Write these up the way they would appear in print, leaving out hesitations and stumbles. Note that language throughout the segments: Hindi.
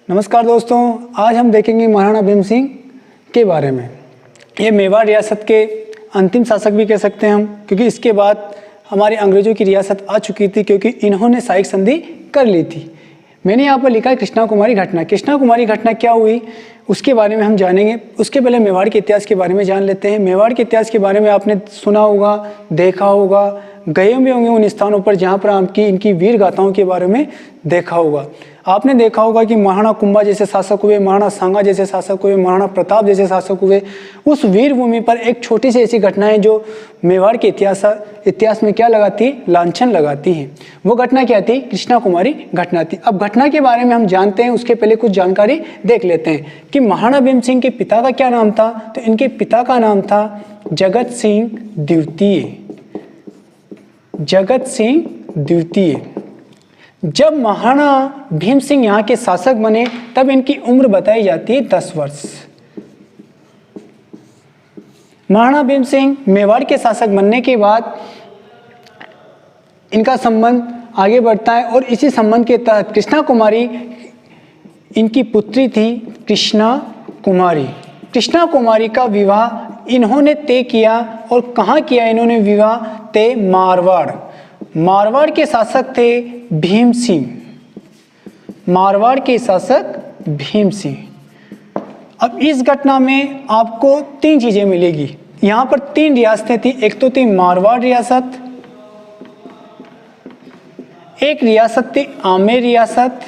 नमस्कार दोस्तों, आज हम देखेंगे महाराणा भीम सिंह के बारे में। ये मेवाड़ रियासत के अंतिम शासक भी कह सकते हैं हम, क्योंकि इसके बाद हमारे अंग्रेज़ों की रियासत आ चुकी थी, क्योंकि इन्होंने सहायक संधि कर ली थी। मैंने यहाँ पर लिखा है कृष्णा कुमारी घटना। कृष्णा कुमारी घटना क्या हुई उसके बारे में हम जानेंगे। उसके पहले मेवाड़ के इतिहास के बारे में जान लेते हैं। मेवाड़ के इतिहास के बारे में आपने सुना होगा, देखा होगा, गए भी होंगे उन स्थानों पर जहाँ पर आपकी इनकी वीर गाथाओं के बारे में देखा होगा। आपने देखा होगा कि महाराणा कुंभा जैसे शासक हुए, महाराणा सांगा जैसे शासक हुए, महाराणा प्रताप जैसे शासक हुए। उस वीर भूमि पर एक छोटी सी ऐसी घटना है जो मेवाड़ के इतिहास में क्या लगाती है, लांछन लगाती है। वो घटना क्या थी? कृष्णा कुमारी घटना थी। अब घटना के बारे में हम जानते हैं, उसके पहले कुछ जानकारी देख लेते हैं कि महाराणा भीम सिंह के पिता का क्या नाम था। तो इनके पिता का नाम था जगत सिंह द्वितीय। जगत सिंह द्वितीय। जब महाराणा भीम सिंह यहाँ के शासक बने तब इनकी उम्र बताई जाती है 10 वर्ष। महाराणा भीम सिंह मेवाड़ के शासक बनने के बाद इनका संबंध आगे बढ़ता है और इसी संबंध के तहत कृष्णा कुमारी इनकी पुत्री थी। कृष्णा कुमारी। कृष्णा कुमारी का विवाह इन्होंने तय किया। और कहाँ किया इन्होंने विवाह तय? मारवाड़। मारवाड़ के शासक थे भीम सिंह। मारवाड़ के शासक भीम सिंह। अब इस घटना में आपको 3 चीजें मिलेगी। यहाँ पर 3 रियासतें थी। एक तो थी मारवाड़ रियासत, एक रियासत थी आमेर रियासत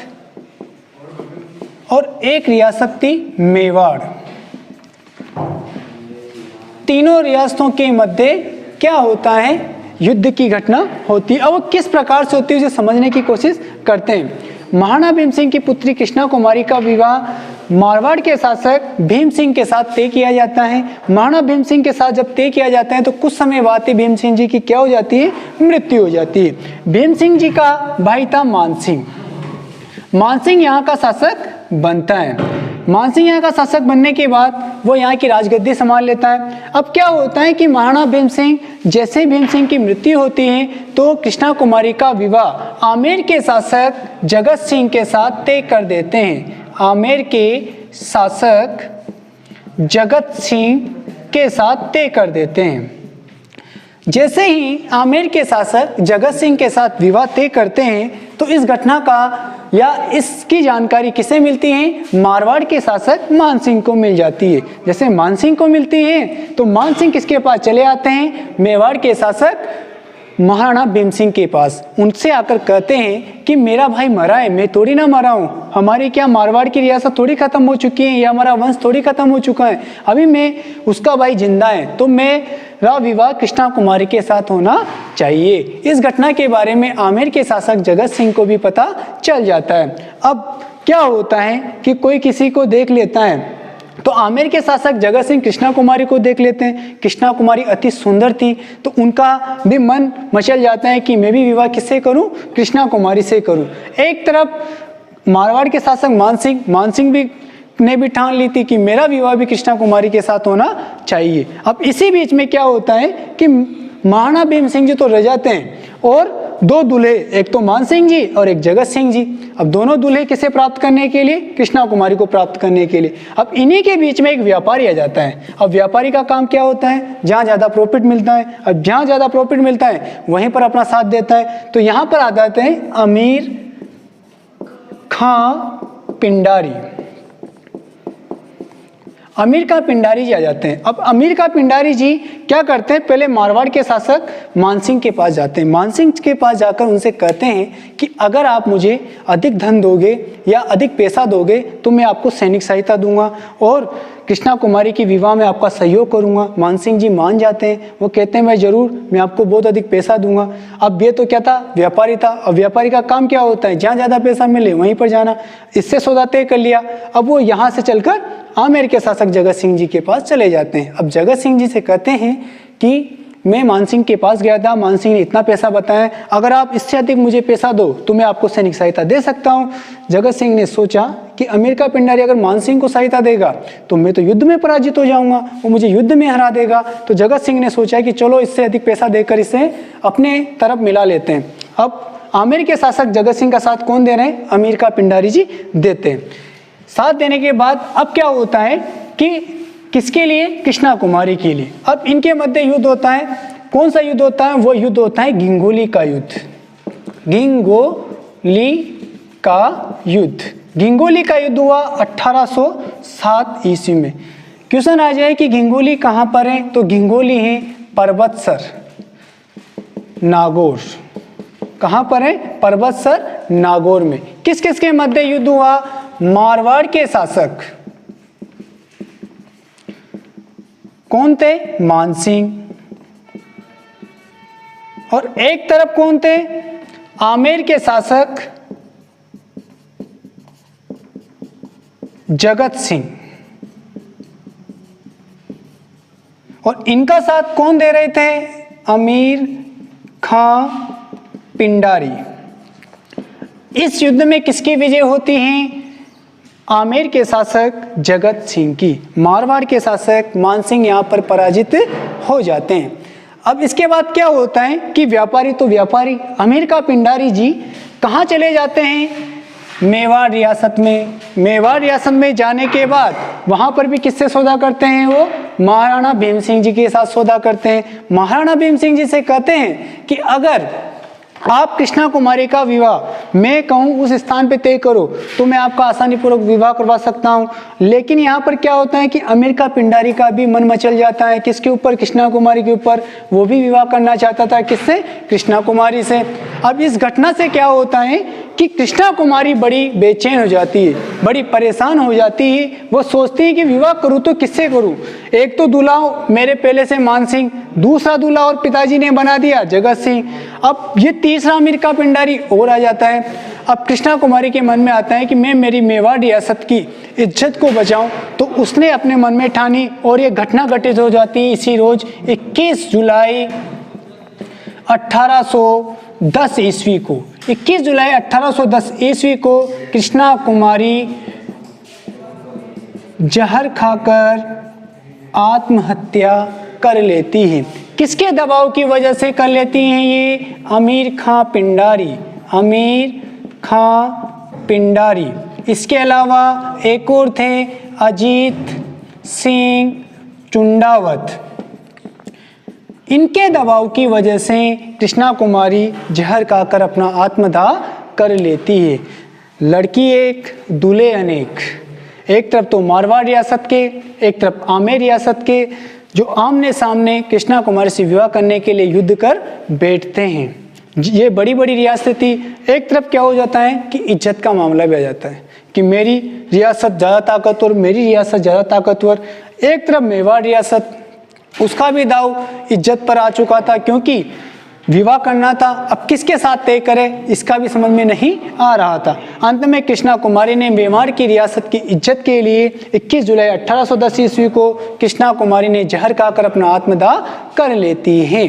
और एक रियासत थी मेवाड़। तीनों रियासतों के मध्य क्या होता है? युद्ध की घटना होती है। अब वो किस प्रकार से होती है उसे समझने की कोशिश करते हैं। महाराणा भीम सिंह की पुत्री कृष्णा कुमारी का विवाह मारवाड़ के शासक भीम सिंह के साथ तय किया जाता है। महाराणा भीम सिंह के साथ जब तय किया जाता है तो कुछ समय बाद ही भीम सिंह जी की क्या हो जाती है? मृत्यु हो जाती है। भीम सिंह जी का भाई था मान सिंह। मान सिंह यहाँ का शासक बनता है। मान सिंह यहाँ का शासक बनने के बाद वो यहाँ की राजगद्दी संभाल लेता है। अब क्या होता है कि महाराणा भीम सिंह, जैसे भीम सिंह की मृत्यु होती है तो कृष्णा कुमारी का विवाह आमेर के शासक जगत सिंह के साथ तय कर देते हैं। आमेर के शासक जगत सिंह के साथ तय कर देते हैं। जैसे ही आमेर के शासक जगत सिंह के साथ विवाह तय करते हैं तो इस घटना का या इसकी जानकारी किसे मिलती है? मारवाड़ के शासक मान सिंह को मिल जाती है। जैसे मान सिंह को मिलती है तो मान सिंह किसके पास चले आते हैं? मेवाड़ के शासक महाराणा भीम सिंह के पास। उनसे आकर कहते हैं कि मेरा भाई मरा है, मैं थोड़ी ना मरा हूँ। हमारी क्या मारवाड़ की रियासत थोड़ी खत्म हो चुकी है या हमारा वंश थोड़ी खत्म हो चुका है? अभी मैं उसका भाई जिंदा है तो मेरा विवाह कृष्णा कुमारी के साथ होना चाहिए। इस घटना के बारे में आमेर के शासक जगत सिंह को भी पता चल जाता है। अब क्या होता है कि कोई किसी को देख लेता है तो आमेर के शासक जगत सिंह कृष्णा कुमारी को देख लेते हैं। कृष्णा कुमारी अति सुंदर थी तो उनका भी मन मचल जाता है कि मैं भी विवाह किससे करूं? कृष्णा कुमारी से करूं। एक तरफ मारवाड़ के शासक मान सिंह भी ने भी ठान ली थी कि मेरा विवाह भी कृष्णा कुमारी के साथ होना चाहिए। अब इसी बीच में क्या होता है कि महाराणा भीम सिंह जी तो रह जाते हैं और 2 दूल्हे, एक तो मान सिंह जी और एक जगत सिंह जी। अब दोनों दूल्हे किसे प्राप्त करने के लिए? कृष्णा कुमारी को प्राप्त करने के लिए। अब इन्हीं के बीच में एक व्यापारी आ जाता है। अब व्यापारी का काम क्या होता है? जहाँ ज़्यादा प्रॉफिट मिलता है, अब जहाँ ज़्यादा प्रॉफिट मिलता है वहीं पर अपना साथ देता है। तो यहाँ पर आ जाते हैं अमीर खां पिंडारी। अमीर खां पिंडारी जी आ जाते हैं। अब अमीर खां पिंडारी जी क्या करते हैं? पहले मारवाड़ के शासक मान सिंह के पास जाते हैं। मान सिंह के पास जाकर उनसे कहते हैं कि अगर आप मुझे अधिक धन दोगे या अधिक पैसा दोगे तो मैं आपको सैनिक सहायता दूंगा और कृष्णा कुमारी की विवाह में आपका सहयोग करूंगा। मान सिंह जी मान जाते हैं। वो कहते हैं मैं जरूर, मैं आपको बहुत अधिक पैसा दूंगा। अब ये तो क्या था? व्यापारी था। अब व्यापारी का काम क्या होता है? जहाँ ज़्यादा पैसा मिले वहीं पर जाना। इससे सौदा तय कर लिया। अब वो यहाँ से चलकर आमेर के शासक जगत सिंह जी के पास चले जाते हैं। अब जगत सिंह जी से कहते हैं कि मैं मान सिंह के पास गया था, मान सिंह ने इतना पैसा बताया, अगर आप इससे अधिक मुझे पैसा दो तो मैं आपको सैनिक सहायता दे सकता हूँ। जगत सिंह ने सोचा कि अमीर खां पिंडारी अगर मान सिंह को सहायता देगा तो मैं तो युद्ध में पराजित हो जाऊंगा, वो मुझे युद्ध में हरा देगा। तो जगत सिंह ने सोचा कि चलो इससे अधिक पैसा देकर इसे अपने तरफ मिला लेते हैं। अब आमेर के शासक जगत सिंह का साथ कौन दे रहे हैं? अमीर खां पिंडारी जी देते हैं। साथ देने के बाद अब क्या होता है कि किसके लिए, कृष्णा कुमारी के लिए। अब इनके मध्य युद्ध होता है, कौन सा युद्ध होता है, वो युद्ध होता है गिंगोली का युद्ध। गिंगोली का युद्ध, गिंगोली का युद्ध हुआ 1807 ईस्वी में। क्वेश्चन आ जाए कि घिंगोली कहाँ पर है, तो घिंगोली है पर्वतसर नागौर। कहाँ पर है, पर्वतसर नागौर में। किस किस के मध्य युद्ध हुआ, मारवाड़ के शासक कौन थे, मानसिंह, और एक तरफ कौन थे, आमेर के शासक जगत सिंह, और इनका साथ कौन दे रहे थे, अमीर खां पिंडारी। इस युद्ध में किसकी विजय होती है, आमेर के शासक जगत सिंह की। मारवाड़ के शासक मानसिंह यहाँ पर पराजित हो जाते हैं। अब इसके बाद क्या होता है कि व्यापारी तो व्यापारी, अमीर का पिंडारी जी कहाँ चले जाते हैं, मेवाड़ रियासत में। मेवाड़ रियासत में जाने के बाद वहाँ पर भी किससे सौदा करते हैं, वो महाराणा भीम सिंह जी के साथ सौदा करते हैं। महाराणा भीम सिंह जी से कहते हैं कि अगर आप कृष्णा कुमारी का विवाह मैं कहूँ उस स्थान पे तय करो तो मैं आपका आसानी पूर्वक विवाह करवा सकता हूँ। लेकिन यहाँ पर क्या होता है कि अमीर का पिंडारी का भी मन मचल जाता है, किसके ऊपर, कृष्णा कुमारी के ऊपर। वो भी विवाह करना चाहता था, किससे, कृष्णा कुमारी से। अब इस घटना से क्या होता है कि कृष्णा कुमारी बड़ी बेचैन हो जाती है, बड़ी परेशान हो जाती है। वो सोचती है कि विवाह करूँ तो किससे करूँ, एक तो दूल्हा मेरे पहले से मानसिंह, दूसरा दूल्हा और पिताजी ने बना दिया जगत सिंह, अब ये तीसरा अमीर का पिंडारी और आ जाता है। अब कृष्णा कुमारी के मन में आता है कि मैं मेरी मेवाड़ रियासत की इज्जत को बचाऊं, तो उसने अपने मन में ठानी और ये घटना घटित हो जाती है इसी रोज 21 जुलाई 1810 ईस्वी को। 21 जुलाई 1810 ईस्वी को कृष्णा कुमारी जहर खाकर आत्महत्या कर लेती है। किसके दबाव की वजह से कर लेती हैं ये, अमीर खां पिंडारी, अमीर खां पिंडारी। इसके अलावा एक और थे अजीत सिंह चुंडावत। इनके दबाव की वजह से कृष्णा कुमारी जहर खाकर अपना आत्मदाह कर लेती है। लड़की एक, दूल्हे अनेक। एक तरफ तो मारवाड़ रियासत के, एक तरफ आमेर रियासत के, जो आमने सामने कृष्णा कुमारी से विवाह करने के लिए युद्ध कर बैठते हैं। ये बड़ी बड़ी रियासत थी। एक तरफ क्या हो जाता है कि इज्जत का मामला भी आ जाता है कि मेरी रियासत ज़्यादा ताकतवर, मेरी रियासत ज़्यादा ताकतवर। एक तरफ मेवाड़ रियासत, उसका भी दाव इज्जत पर आ चुका था क्योंकि विवाह करना था। अब किसके साथ तय करें इसका भी समझ में नहीं आ रहा था। अंत में कृष्णा कुमारी ने मेवाड़ की रियासत की इज्जत के लिए 21 जुलाई 1810 ईस्वी को कृष्णा कुमारी ने जहर खाकर अपना आत्मदाह कर लेती हैं।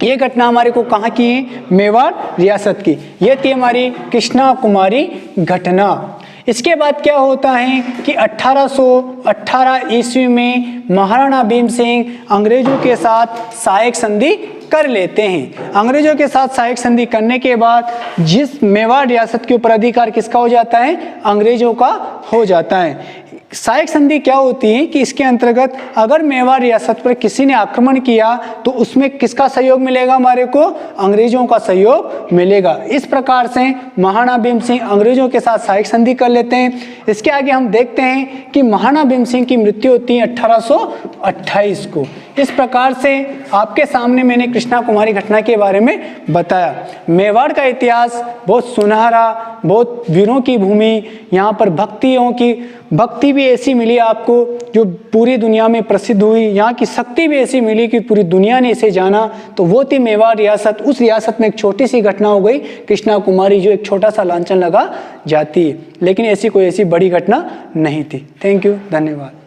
ये घटना हमारे को कहाँ की है, मेवाड़ रियासत की। ये थी हमारी कृष्णा कुमारी घटना। इसके बाद क्या होता है कि 1818 ईस्वी में महाराणा भीम सिंह अंग्रेजों के साथ सहायक संधि कर लेते हैं। अंग्रेजों के साथ सहायक संधि करने के बाद जिस मेवाड़ रियासत के ऊपर अधिकार किसका हो जाता है, अंग्रेजों का हो जाता है। सहायक संधि क्या होती है कि इसके अंतर्गत अगर मेवाड़ रियासत पर किसी ने आक्रमण किया तो उसमें किसका सहयोग मिलेगा, हमारे को अंग्रेजों का सहयोग मिलेगा। इस प्रकार से महाराणा भीम सिंह अंग्रेजों के साथ सहायक संधि कर लेते हैं। इसके आगे हम देखते हैं कि महाराणा भीम सिंह की मृत्यु होती है 1828 को। इस प्रकार से आपके सामने मैंने कृष्णा कुमारी घटना के बारे में बताया। मेवाड़ का इतिहास बहुत सुनहरा, बहुत वीरों की भूमि, यहाँ पर भक्ति भी ऐसी मिली आपको जो पूरी दुनिया में प्रसिद्ध हुई। यहाँ की शक्ति भी ऐसी मिली कि पूरी दुनिया ने इसे जाना। तो वो थी मेवाड़ रियासत। उस रियासत में एक छोटी सी घटना हो गई, कृष्णा कुमारी, जो एक छोटा सा लांछन लगा जाती है, लेकिन ऐसी कोई ऐसी बड़ी घटना नहीं थी। थैंक यू, धन्यवाद।